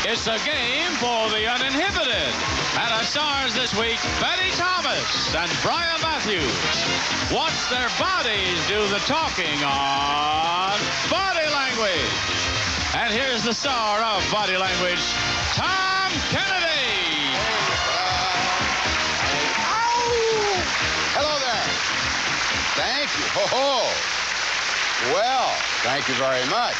It's a game for the uninhibited. And our stars this week, Betty Thomas and Brian Matthews. Watch their bodies do the talking on Body Language. And here's the star of Body Language, Tom Kennedy. Hello there. Thank you. Oh, well, thank you very much.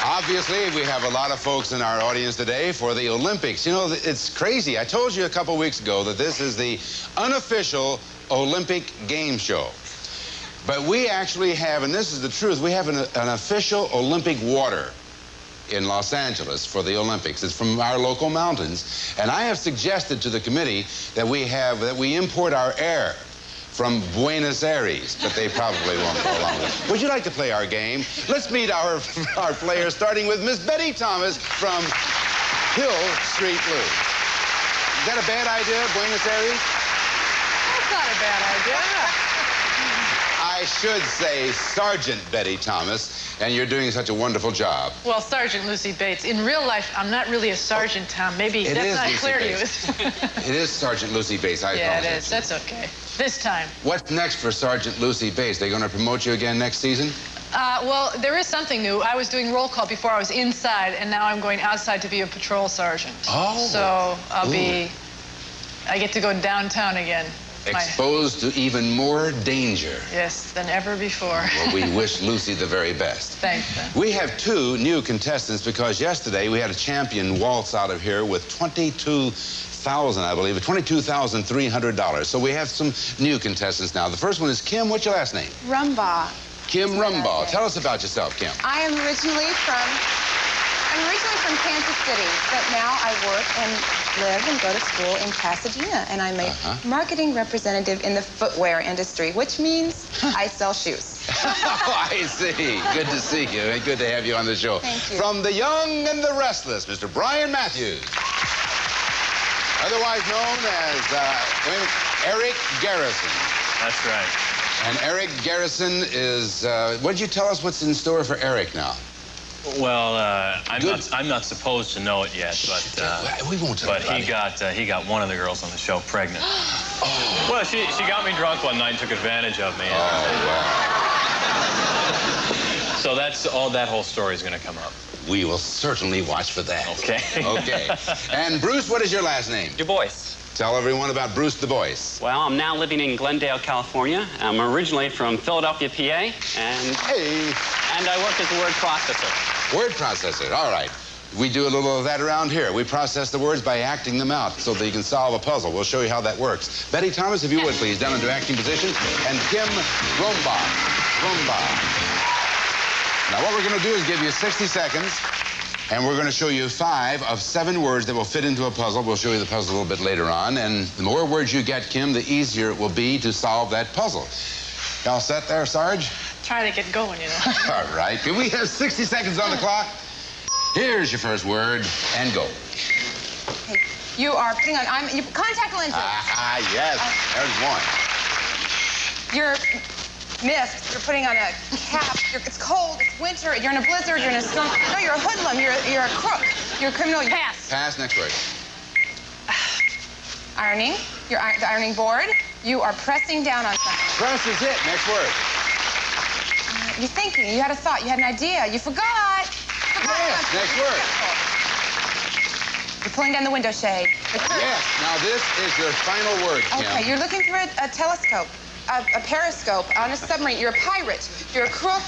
Obviously, we have a lot of folks in our audience today for the Olympics. You know, it's crazy. I told you a couple weeks ago that this is the unofficial Olympic game show. But we actually have, and this is the truth, we have an official Olympic water in Los Angeles for the Olympics. It's from our local mountains. And I have suggested to the committee that we import our air from Buenos Aires, but they probably won't go along with it. Would you like to play our game? Let's meet our players, starting with Miss Betty Thomas from Hill Street Blue. Is that a bad idea, Buenos Aires? That's not a bad idea. I should say Sergeant Betty Thomas, and you're doing such a wonderful job. Well, Sergeant Lucy Bates. In real life, I'm not really a sergeant, Tom. Maybe that's not clear to you. It is Sergeant Lucy Bates. I apologize. Yeah, it is. That's okay. This time. What's next for Sergeant Lucy Bates? They going to promote you again next season? Well, there is something new. I was doing roll call before I was inside, and now I'm going outside to be a patrol sergeant. Oh. So I get to go downtown again. Exposed to even more danger. Yes, than ever before. Well, we wish Lucy the very best. Thanks, Ben. We have two new contestants because yesterday we had a champion waltz out of here with $22,000, I believe, $22,300. So we have some new contestants now. The first one is Kim. What's your last name? Rumbaugh. Kim Rumbaugh. Tell us about yourself, Kim. I'm originally from Kansas City, but now I work and live and go to school in Pasadena, and I'm a marketing representative in the footwear industry, which means I sell shoes. I see. Good to see you. Good to have you on the show. Thank you. From the young and the restless, Mr. Brian Matthews. Otherwise known as Eric Garrison. That's right. And Eric Garrison is, what did you tell us what's in store for Eric now? Well, I'm not supposed to know it yet, but we won't tell he got one of the girls on the show pregnant. Oh. Well, she got me drunk one night and took advantage of me. Oh, wow. So that whole story is going to come up. We will certainly watch for that. Okay. Okay. And Bruce, what is your last name? Du Bois. Tell everyone about Bruce Du Bois. Well, I'm now living in Glendale, California. I'm originally from Philadelphia, PA, and I work as a word processor. Word processor, all right. We do a little of that around here. We process the words by acting them out so that you can solve a puzzle. We'll show you how that works. Betty Thomas, if you would, please, down into acting position. And Kim Rumbaugh. Now, what we're going to do is give you 60 seconds. And we're going to show you 5 of 7 words that will fit into a puzzle. We'll show you the puzzle a little bit later on. And the more words you get, Kim, the easier it will be to solve that puzzle. Y'all set there, Sarge? Trying to get going, you know. All right. Can we have 60 seconds on the clock? Here's your first word, and go. Hey, you are putting on contact lenses. Yes. There's one. You're mist. You're putting on a cap. It's cold. It's winter. You're in a blizzard. You're in a storm. No, you're a hoodlum. You're a crook. You're a criminal. Pass. Pass. Next word. Ironing. You're the ironing board. You are pressing down on something. Press is it. Next word. You're thinking. You had a thought. You had an idea. You forgot. Yes. Next word. You're pulling down the window shade. Yes. Now this is your final word, Kim. Okay. You're looking for a telescope. A periscope on a submarine. You're a pirate. You're a crook.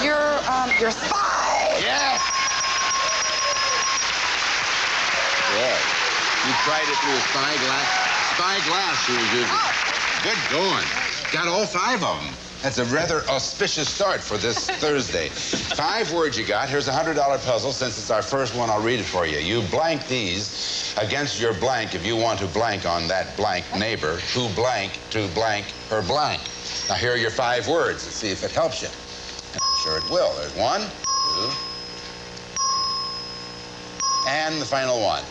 You're a spy. Yes. Good. You tried it through a spyglass she was using. Good going. Got all 5 of them. That's a rather auspicious start for this Thursday. 5 words you got. Here's a $100 puzzle. Since it's our first one, I'll read it for you. You blank these against your blank if you want to blank on that blank neighbor who blank to blank her blank. Now, here are your 5 words. Let's see if it helps you. I'm sure it will. There's 1, 2, and the final one.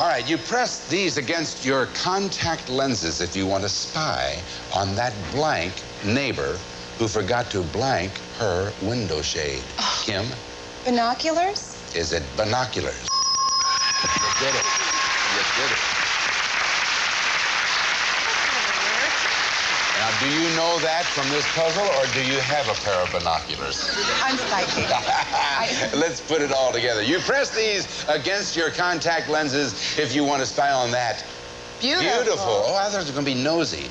All right, you press these against your contact lenses if you want to spy on that blank neighbor who forgot to blank her window shade. Kim? Binoculars? Is it binoculars? You did it. You did it. Now, do you know that from this puzzle, or do you have a pair of binoculars? I'm psychic. Let's put it all together. You press these against your contact lenses if you want to spy on that beautiful. Oh, I thought it was going to be nosy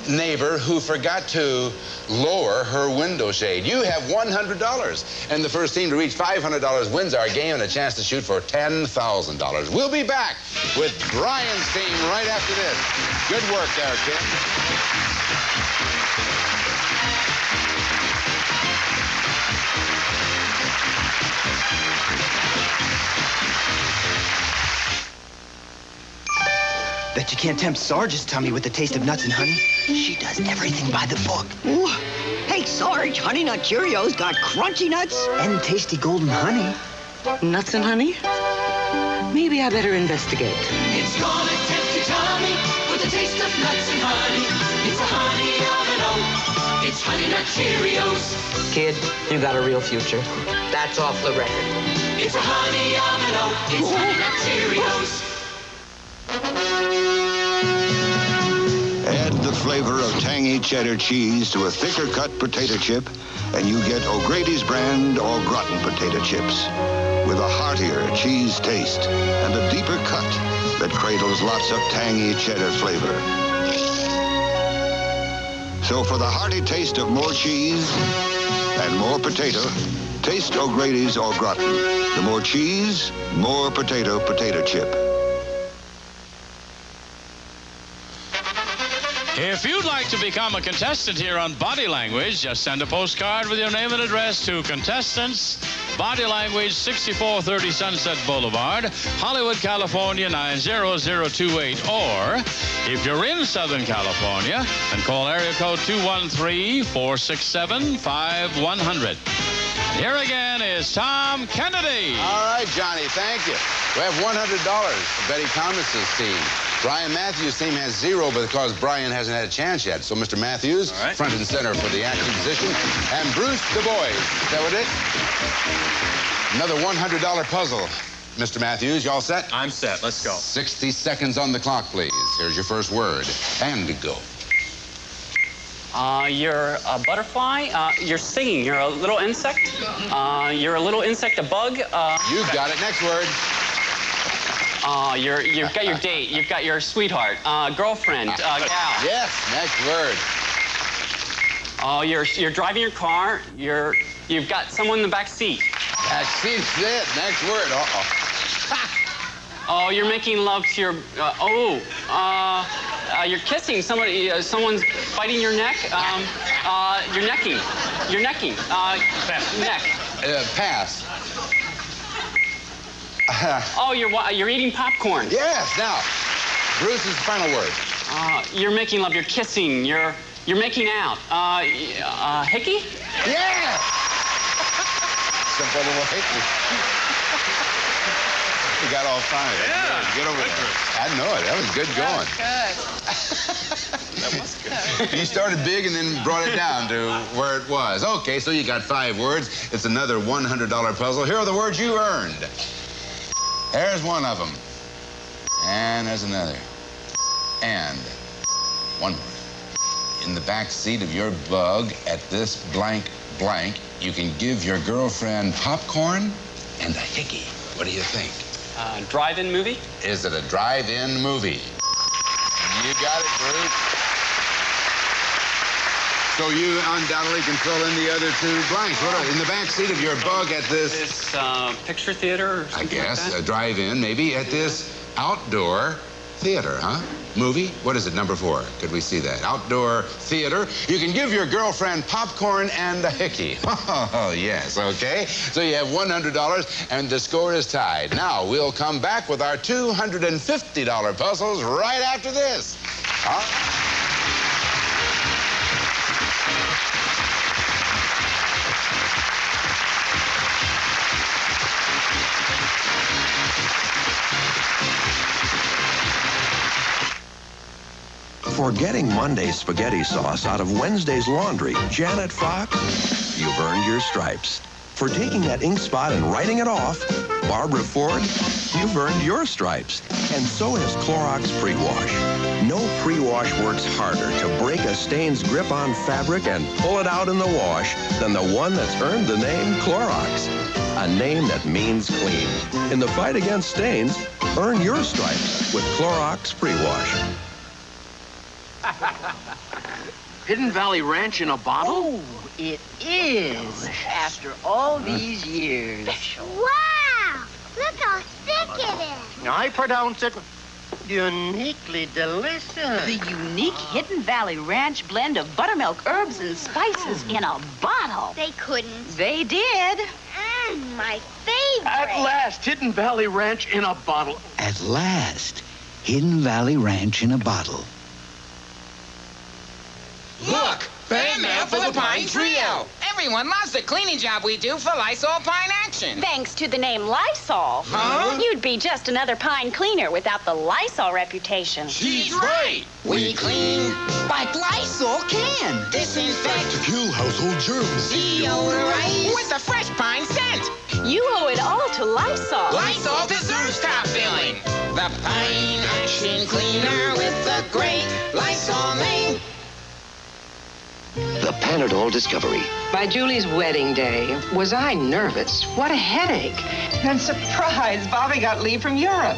neighbor who forgot to lower her window shade. You have $100, and the first team to reach $500 wins our game and a chance to shoot for $10,000. We'll be back with Brian's team right after this. Good work there, kid. Bet you can't tempt Sarge's tummy with the taste of nuts and honey. She does everything by the book. Ooh. Hey, Sarge, Honey Nut Cheerios got crunchy nuts. And tasty golden honey. Nuts and honey? Maybe I better investigate. It's gonna tempt your tummy with the taste of nuts and honey. It's a honey oven. It's Honey Nut Cheerios. Kid, you got a real future. That's off the record. It's a honey oven. It's Honey Nut Cheerios. Add the flavor of tangy cheddar cheese to a thicker cut potato chip, and you get O'Grady's brand au gratin potato chips with a heartier cheese taste and a deeper cut that cradles lots of tangy cheddar flavor. So for the hearty taste of more cheese and more potato, taste O'Grady's au gratin. The more cheese, more potato chip. If you'd like to become a contestant here on Body Language, just send a postcard with your name and address to Contestants, Body Language, 6430 Sunset Boulevard, Hollywood, California, 90028. Or, if you're in Southern California, then call area code 213-467-5100. Here again is Tom Kennedy. All right, Johnny, thank you. We have $100 for Betty Thomas's team. Brian Matthews' team has $0 because Brian hasn't had a chance yet. So Mr. Matthews, front and center for the acting position. And Bruce Du Bois. Is that what it is? Another $100 puzzle. Mr. Matthews, you all set? I'm set. Let's go. 60 seconds on the clock, please. Here's your first word. And go. You're a butterfly. You're singing. You're a little insect. You're a little insect, a bug. You've got it. Next word. You've got your date. You've got your sweetheart, girlfriend, gal. Yes. Next word. You're driving your car. You've got someone in the back seat. Back seat's it. Next word. Oh, you're making love to your. You're kissing somebody. Someone's biting your neck. You're necking. You're necking. Neck. Pass. You're eating popcorn. Yes. Now, Bruce's final word. You're making love. You're kissing. You're making out. Hickey? Yeah. Simple little hickey. You got all five. Yeah. Get over there. I know it. That was good going. That was good. You started big and then brought it down to where it was. Okay, so you got 5 words. It's another $100 puzzle. Here are the words you earned. There's one of them. And there's another. And one more. In the back seat of your bug at this blank blank, you can give your girlfriend popcorn and a hickey. What do you think? Drive-in movie? Is it a drive-in movie? You got it, Bruce. So you undoubtedly can fill in the other 2 blanks. What are in the back seat of your bug at this? This picture theater or something I guess like that? a drive-in, maybe at this outdoor theater, huh? Movie? What is it, number 4? Could we see that? Outdoor theater. You can give your girlfriend popcorn and a hickey. Oh, yes, okay. So you have $100, and the score is tied. Now, we'll come back with our $250 puzzles right after this. For getting Monday's spaghetti sauce out of Wednesday's laundry, Janet Fox, you've earned your stripes. For taking that ink spot and writing it off, Barbara Ford, you've earned your stripes. And so has Clorox Pre-Wash. No pre-wash works harder to break a stain's grip on fabric and pull it out in the wash than the one that's earned the name Clorox. A name that means clean. In the fight against stains, earn your stripes with Clorox Pre-Wash. Hidden Valley Ranch in a bottle? Oh, it is. After all these years. Wow! Look how thick it is. I pronounce it uniquely delicious. The unique Hidden Valley Ranch blend of buttermilk, herbs, and spices in a bottle. They couldn't. They did. My favorite. At last, Hidden Valley Ranch in a bottle. At last, Hidden Valley Ranch in a bottle. Look! Fan mail for the Pine Trio! Everyone loves the cleaning job we do for Lysol Pine Action. Thanks to the name Lysol. Huh? You'd be just another pine cleaner without the Lysol reputation. She's right! We clean like Lysol can. Disinfect to kill household germs. Deodorize with a fresh pine scent. You owe it all to Lysol. Lysol deserves top billing. The Pine Action Cleaner with the great Lysol name. The Panadol Discovery. By Julie's wedding day, was I nervous? What a headache. And surprise, Bobby got leave from Europe.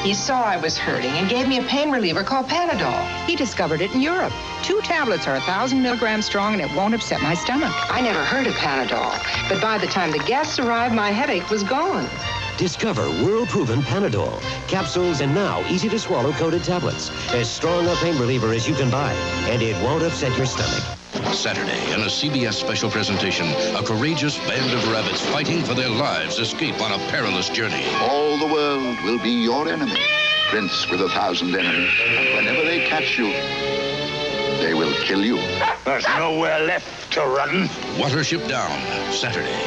He saw I was hurting and gave me a pain reliever called Panadol. He discovered it in Europe. 2 tablets are 1,000 milligrams strong and it won't upset my stomach. I never heard of Panadol, but by the time the guests arrived, my headache was gone. Discover world-proven Panadol. Capsules and now easy-to-swallow coated tablets. As strong a pain reliever as you can buy, and it won't upset your stomach. Saturday, in a CBS special presentation, a courageous band of rabbits fighting for their lives escape on a perilous journey. All the world will be your enemy. Prince with 1,000 enemies. Whenever they catch you, they will kill you. There's nowhere left to run. Watership Down, Saturday.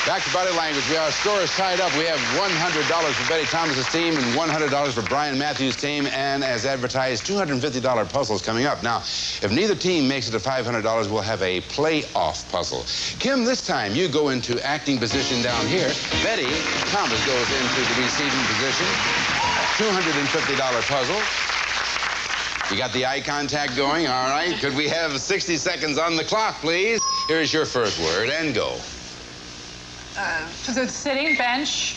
Back to Body Language. Our score is tied up. We have $100 for Betty Thomas's team and $100 for Brian Matthews' team. And as advertised, $250 puzzles coming up. Now, if neither team makes it to $500, we'll have a play-off puzzle. Kim, this time you go into acting position down here. Betty Thomas goes into the receiving position. $250 puzzle. You got the eye contact going? All right. Could we have 60 seconds on the clock, please? Here's your first word, and go. Sitting, bench.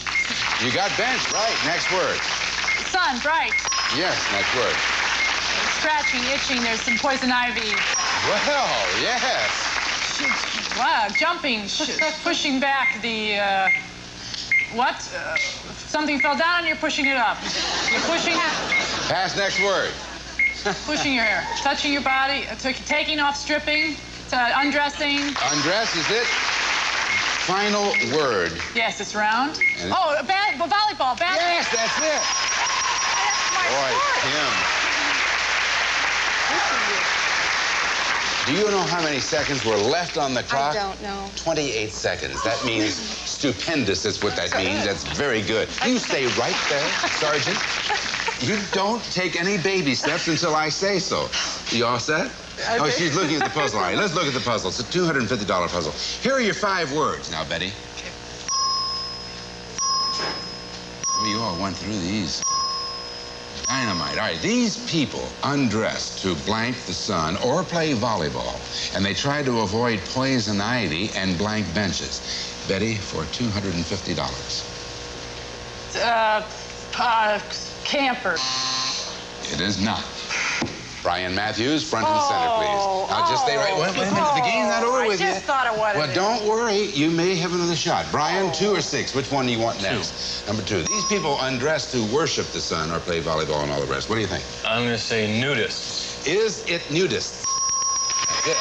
You got bench, right. Next word. Sun, bright. Yes, next word. Scratching, itching, there's some poison ivy. Well, yes. Wow, jumping, pushing back the, what? Something fell down and you're pushing it up. You're pushing it. Pass, next word. Pushing your hair. Touching your body, taking off, stripping, undressing. Undress, is it? Final word. Yes, it's round. And volleyball, bat. Yes, that's it. Boy, Kim. Do you know how many seconds were left on the clock? I don't know. 28 seconds. That means stupendous is what that means. That's very good. You stay right there, Sergeant. You don't take any baby steps until I say so. You all set? Oh, she's looking at the puzzle. All right, let's look at the puzzle. It's a $250 puzzle. Here are your 5 words now, Betty. Well, you all went through these. Dynamite. All right, these people undress to blank the sun or play volleyball, and they try to avoid poison ivy and blank benches. Betty, for $250. Camper. It is not. Brian Matthews, front and center, please. Now, just stay right. Wait a minute. The game's not over with you. I just thought of what it is. Well, don't worry. You may have another shot. Brian, 2 or 6? Which one do you want next? 2. Number 2. These people undress to worship the sun or play volleyball and all the rest. What do you think? I'm going to say nudists. Is it nudists? That's it.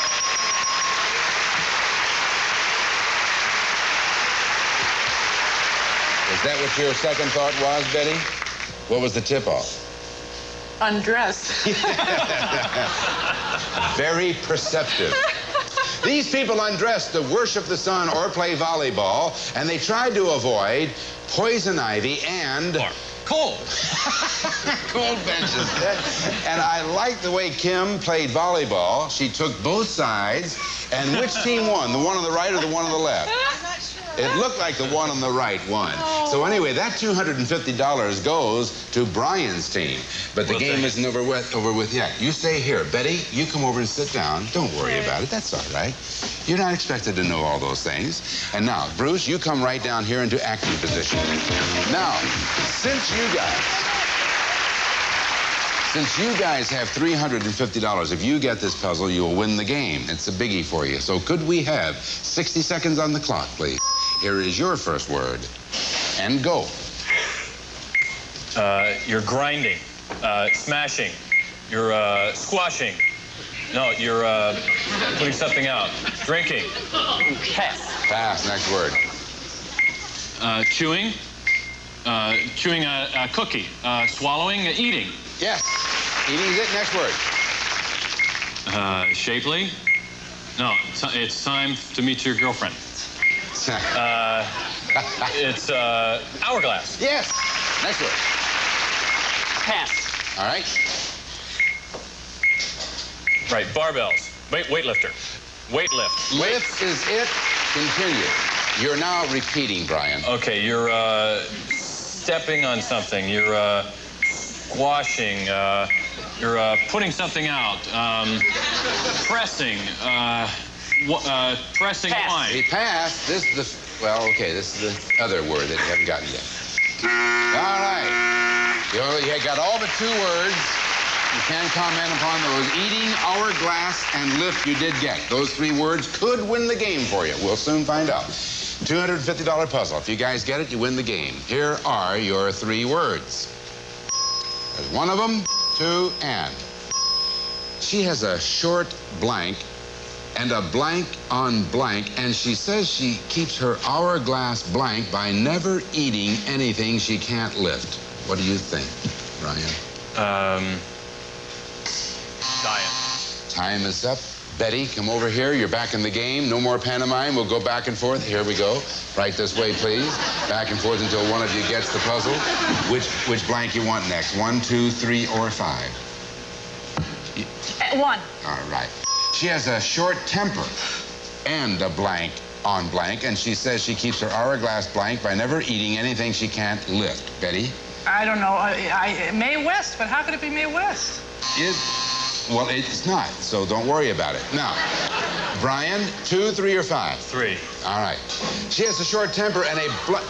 Is that what your second thought was, Betty? What was the tip-off? Undress. Very perceptive. These people undress to worship the sun or play volleyball, and they tried to avoid poison ivy and Cold. Cold benches. And I like the way Kim played volleyball. She took both sides. And which team won? The one on the right or the one on the left? It looked like the one on the right won. So anyway, that $250 goes to Brian's team. But the game isn't over with yet. You stay here. Betty, you come over and sit down. Don't worry about it. That's all right. You're not expected to know all those things. And now, Bruce, you come right down here into acting position. Now, since you guys have $350, if you get this puzzle, you'll win the game. It's a biggie for you. So could we have 60 seconds on the clock, please? Here is your first word. And go. You're grinding, smashing, you're squashing. No, you're putting something out. Drinking. Pass. Pass. Next word. Chewing. Chewing a cookie. Swallowing. Eating. Yes. Eating is it. Next word. Shapely. No, it's time to meet your girlfriend. It's hourglass. Yes. Next word. Pass. All right. Right, barbells. Weightlifter. Weightlift. Lift is it. Continue. You're now repeating, Brian. Okay, you're stepping on something. You're squashing. You're putting something out. Pressing. Pressing Pass. wine. He passed. This is the, well, okay, this is the other word that you haven't gotten yet. All right. You got all but 2 words. You can comment upon those. Eating, hourglass, and lift you did get. Those 3 words could win the game for you. We'll soon find out. $250 puzzle. If you guys get it, you win the game. Here are your 3 words. There's one of them, 2, and. She has a short blank and a blank on blank, and she says she keeps her hourglass blank by never eating anything she can't lift. What do you think, Brian? Diet. Time is up. Betty, come over here. You're back in the game. No more pantomime. We'll go back and forth. Here we go. Right this way, please. Back and forth until one of you gets the puzzle. Which blank you want next? 1, 2, 3, or 5? 1. All right. She has a short temper and a blank on blank, and she says she keeps her hourglass blank by never eating anything she can't lift. Betty? I don't know. Mae West, but how could it be Mae West? Well, it's not, so don't worry about it. Now, Brian, 2, 3, or 5? 3. All right. She has a short temper and a blank.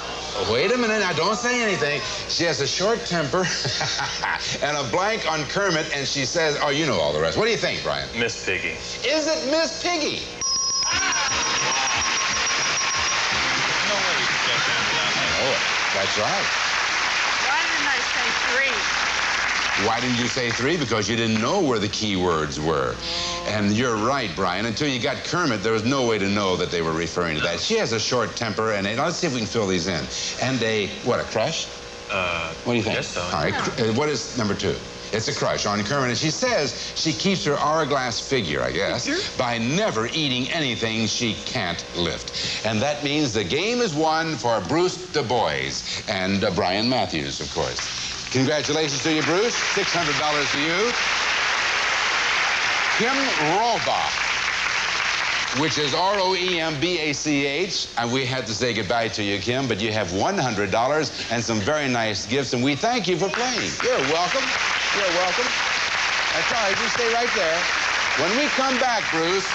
Wait a minute, now don't say anything. She has a short temper and a blank on Kermit, and she says, oh, you know all the rest. What do you think, Brian? Miss Piggy. Is it Miss Piggy? No way you can get that. Oh, that's right. Why didn't I say 3? Why didn't you say 3? Because you didn't know where the key words were. And you're right, Brian. Until you got Kermit, there was no way to know that they were referring to that. She has a short temper, and let's see if we can fill these in. And a crush? What do you think? I guess so. All right. What is number 2? It's a crush on Kermit, and she says she keeps her hourglass figure, I guess, by never eating anything she can't lift. And that means the game is won for Bruce Du Bois and Brian Matthews, of course. Congratulations to you, Bruce. $600 to you. Kim Rohbach, which is R-O-E-M-B-A-C-H. And we had to say goodbye to you, Kim, but you have $100 and some very nice gifts, and we thank you for playing. You're welcome. You're welcome. That's all right. You stay right there. When we come back, Bruce,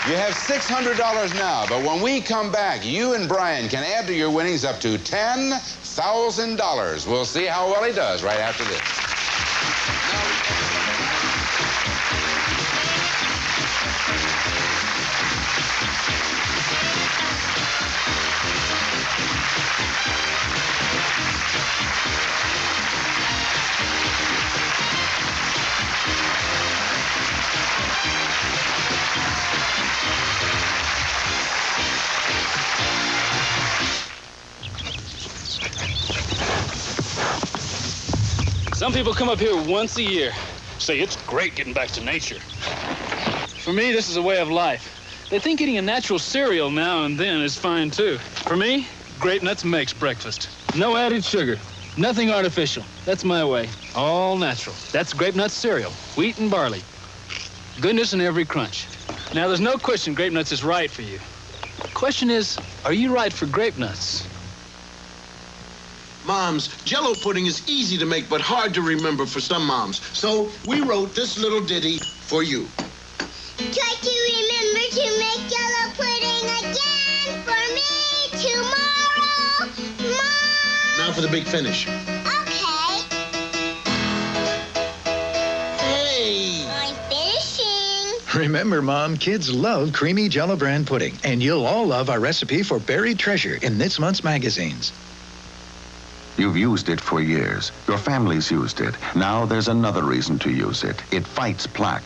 you have $600 now, but when we come back, you and Brian can add to your winnings up to $10,000. We'll see how well he does right after this. Some people come up here once a year. Say it's great getting back to nature. For me, this is a way of life. They think eating a natural cereal now and then is fine, too. For me, Grape Nuts makes breakfast. No added sugar. Nothing artificial. That's my way. All natural. That's grape nut cereal. Wheat and barley. Goodness in every crunch. Now, there's no question grape nuts is right for you. The question is, are you right for grape nuts? Moms, Jell-O pudding is easy to make but hard to remember for some moms. So we wrote this little ditty for you. Try to remember to make Jell-O pudding again for me tomorrow, Mom. Now for the big finish. Okay. Hey! I'm finishing. Remember, Mom, kids love creamy Jell-O brand pudding, and you'll all love our recipe for buried treasure in this month's magazines. You've used it for years. Your family's used it. Now there's another reason to use it. It fights plaque.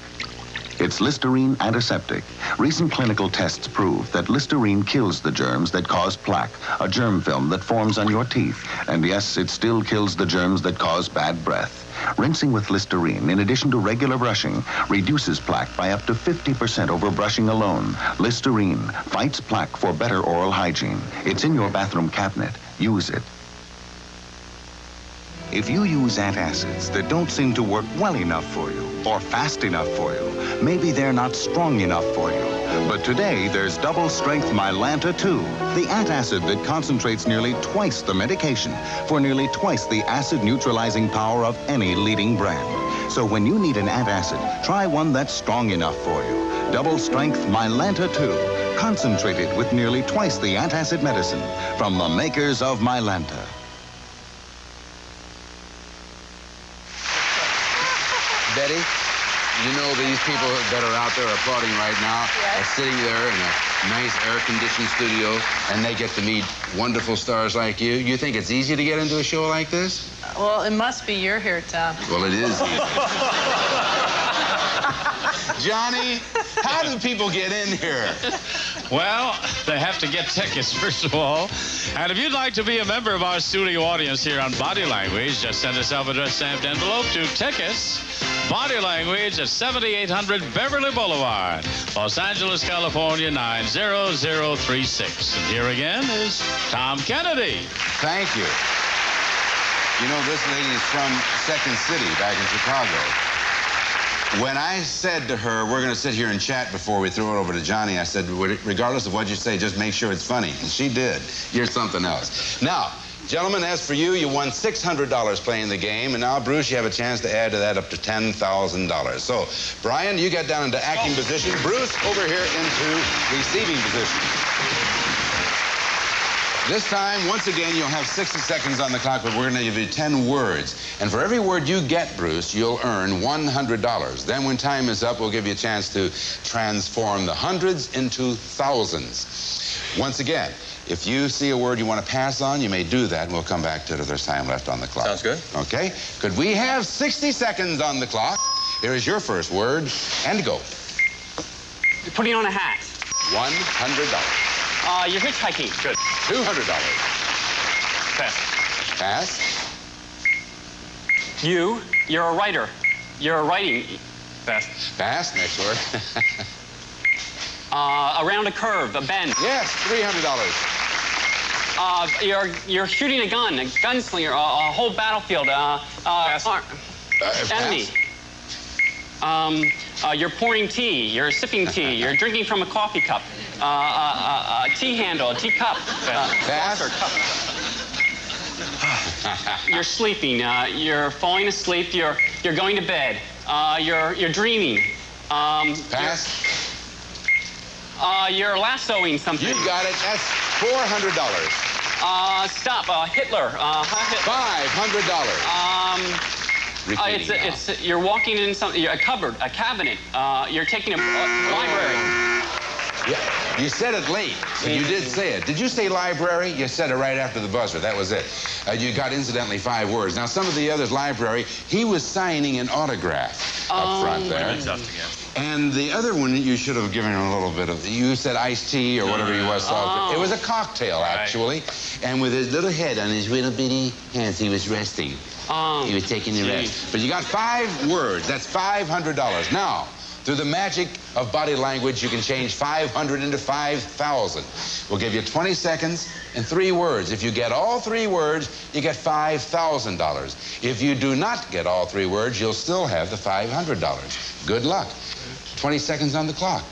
It's Listerine Antiseptic. Recent clinical tests prove that Listerine kills the germs that cause plaque, a germ film that forms on your teeth. And yes, it still kills the germs that cause bad breath. Rinsing with Listerine, in addition to regular brushing, reduces plaque by up to 50% over brushing alone. Listerine fights plaque for better oral hygiene. It's in your bathroom cabinet. Use it. If you use antacids that don't seem to work well enough for you or fast enough for you, maybe they're not strong enough for you. But today, there's double-strength Mylanta 2, the antacid that concentrates nearly twice the medication for nearly twice the acid-neutralizing power of any leading brand. So when you need an antacid, try one that's strong enough for you. Double-strength Mylanta 2, concentrated with nearly twice the antacid medicine from the makers of Mylanta. Betty, you know these people that are out there applauding right now are sitting there in a nice air-conditioned studio, and they get to meet wonderful stars like you. You think it's easy to get into a show like this? Well, it must be. You're here, Tom. Well, it is easy. Johnny, how do people get in here? Well, they have to get tickets, first of all. And if you'd like to be a member of our studio audience here on Body Language, just send a self-addressed stamped envelope to Tickets, Body Language at 7800 Beverly Boulevard, Los Angeles, California, 90036. And here again is Tom Kennedy. Thank you. You know, this lady is from Second City back in Chicago. When I said to her, we're going to sit here and chat before we throw it over to Johnny, I said, regardless of what you say, just make sure it's funny. And she did. You're something else. Now, gentlemen, as for you, you won $600 playing the game. And now, Bruce, you have a chance to add to that up to $10,000. So, Brian, you get down into acting position. Bruce, over here into receiving position. This time, once again, you'll have 60 seconds on the clock, but we're going to give you 10 words. And for every word you get, Bruce, you'll earn $100. Then when time is up, we'll give you a chance to transform the hundreds into thousands. Once again, if you see a word you want to pass on, you may do that, and we'll come back to it if there's time left on the clock. Sounds good. Okay. Could we have 60 seconds on the clock? Here is your first word, and go. You're putting on a hat. $100. You're hitchhiking. Good. $200. Pass. Pass. You're a writer. You're writing. Pass. Pass. Next word. Around a curve, a bend. Yes, $300. You're shooting a gun, a gunslinger, a whole battlefield. Enemy. You're pouring tea. You're sipping tea. You're drinking from a coffee cup. A tea handle, a teacup. Pass. You're sleeping. You're falling asleep. You're going to bed. You're dreaming. Pass. You're lassoing something. You got it. That's $400. Stop. Hitler. $500. You're walking in something. A cupboard, a cabinet. You're taking a library. Yeah, you said it late, but you did say it. Did you say library? You said it right after the buzzer. That was it. You got, incidentally, 5 words. Now, some of the others, library, he was signing an autograph up front there. Really tough to get. And the other one, you should have given him a little bit of, you said iced tea or whatever he was. It was a cocktail, actually. And with his little head on his little bitty hands, he was resting. He was taking a rest. But you got 5 words. That's $500. Now, Through the magic of body language, you can change 500 into 5,000. We'll give you 20 seconds and 3 words. If you get all 3 words, you get $5,000. If you do not get all 3 words, you'll still have the $500. Good luck. 20 seconds on the clock.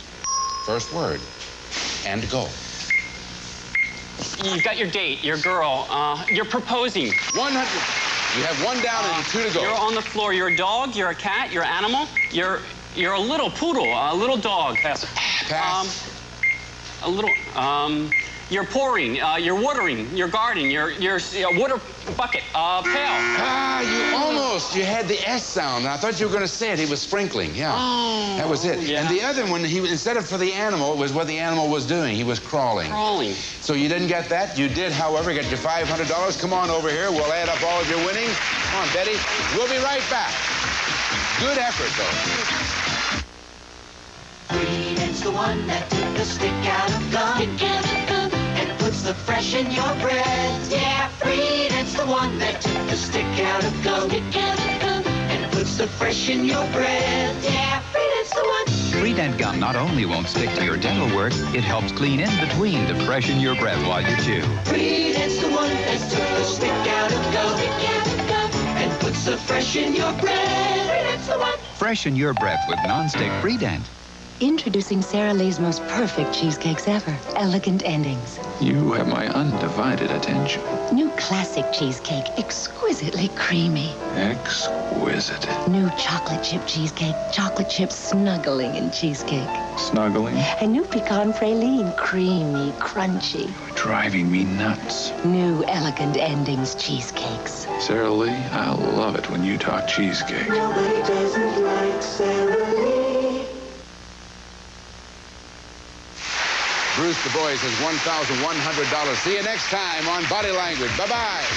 First word. And go. You've got your date, your girl. You're proposing. 100. You have 1 down and 2 to go. You're on the floor. You're a dog. You're a cat. You're an animal. You're a little poodle, a little dog. Pass. A little. You're pouring. You're watering. You're gardening. You're a water bucket. Pail. You almost. You had the S sound. I thought you were going to say it. He was sprinkling. Yeah. Oh. That was it. Yeah. And the other one, instead of for the animal, it was what the animal was doing. He was crawling. Crawling. So you didn't get that. You did, however, get your $500. Come on over here. We'll add up all of your winnings. Come on, Betty. We'll be right back. Good effort, though. Freedom's the one that took the stick out of gum and puts the fresh in your breath. Yeah, Freedom's the one that took the stick out of gum and puts the fresh in your breath. Yeah, Freedom's the one. Freedent gum not only won't stick to your dental work, it helps clean in between to freshen your breath while you chew. Freedom's the one that took the stick out of gum and puts the fresh in your breath. Freedom's the one. Freshen your breath with non-stick Freedent. Introducing Sara Lee's most perfect cheesecakes ever. Elegant endings. You have my undivided attention. New classic cheesecake. Exquisitely creamy. Exquisite. New chocolate chip cheesecake. Chocolate chips snuggling in cheesecake. Snuggling? And new pecan praline. Creamy, crunchy. You're driving me nuts. New elegant endings cheesecakes. Sara Lee, I love it when you talk cheesecake. Nobody doesn't like Sara Lee. Bruce Du Bois has $1,100. See you next time on Body Language. Bye-bye.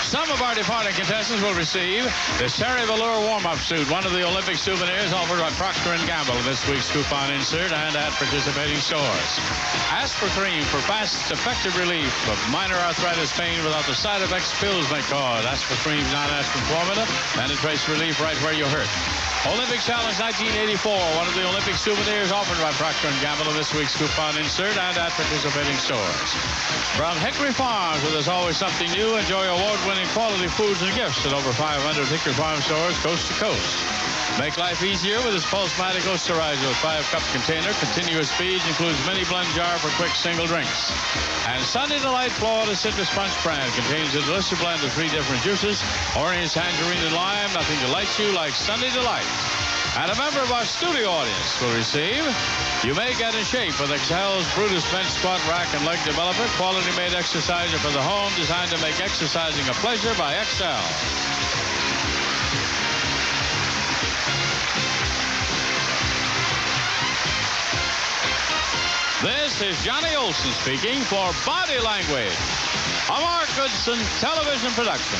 Some of our departing contestants will receive the Sherry Velour warm-up suit, one of the Olympic souvenirs offered by Procter & Gamble in this week's coupon insert and at participating stores. Aspirin for fast, effective relief of minor arthritis pain without the side effects pills may cause. Aspirin's non-aspirin formula penetrates relief right where you're hurt. Olympic Challenge 1984, one of the Olympic souvenirs offered by Procter & Gamble in this week's coupon insert and at participating stores. From Hickory Farms, where there's always something new, enjoy award-winning quality foods and gifts at over 500 Hickory Farm stores coast to coast. Make life easier with this Pulsematic Osterizer 5-cup container. Continuous speeds, includes mini blend jar for quick single drinks. And Sunday Delight Florida Citrus Punch brand contains a delicious blend of 3 different juices, orange, tangerine, and lime. Nothing delights you like Sunday Delight. And a member of our studio audience will receive, you may get in shape with Excel's Brutus Bench Squat Rack and Leg Developer, quality-made exerciser for the home, designed to make exercising a pleasure by Excel. This is Johnny Olson speaking for Body Language, a Mark Goodson television production.